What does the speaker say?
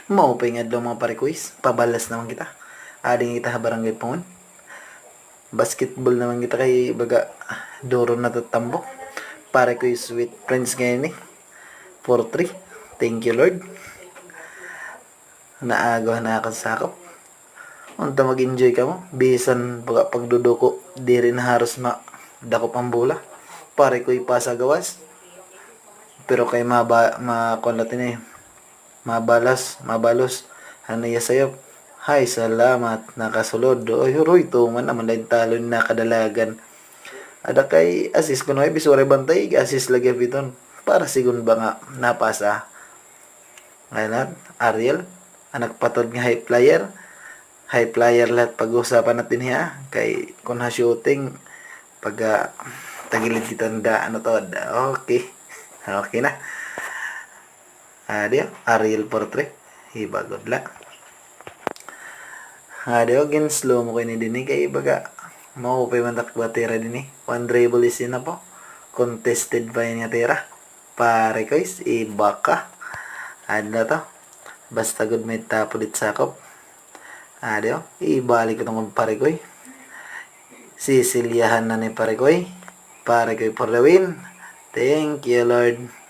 Maupay nga daw mga parikoys. Pabalas naman kita. Ading kita barangay Pungon. Basketball naman kita kay baga duro na tatambok. Parikoys with friends ngayon 4-3. Thank you Lord. Naagaw na ako sakop. Unta mag-enjoy ka mo. Bisan baga pagduduko. Di rin haros dakop ang bola. Parikoy pasagawas. Pero kay mabalos. Ano ya sayo? Hay, salamat. Nakasulod. Oy, huroy, tuman naman dahil talo na kadalagan. Ada kay assist ko na bisore bantay. Assist lagi biton. Para sigun ba nga napasa. Ngayon, Ariel. Anak patod nga high flyer. High flyer lahat pag-usapan natin niya. Kay kung ha-shooting, pag tagilid kitanda, ano to. Okay. Okay na. Adio, Ariel portrait. Ibagod la. Adio, again, slow mo kayo ni Dini. Kaya baga, maupay man takbatera din One dribble is yun na po. Contested pa yun nga tira. Pare ko is, ibaka. Ano to? Basta good may tapo dit sakop. Adio, ibalik ko itong pare ko. Sisilyahan na ni pare ko. Pare ko for the win. Thank you, Lord.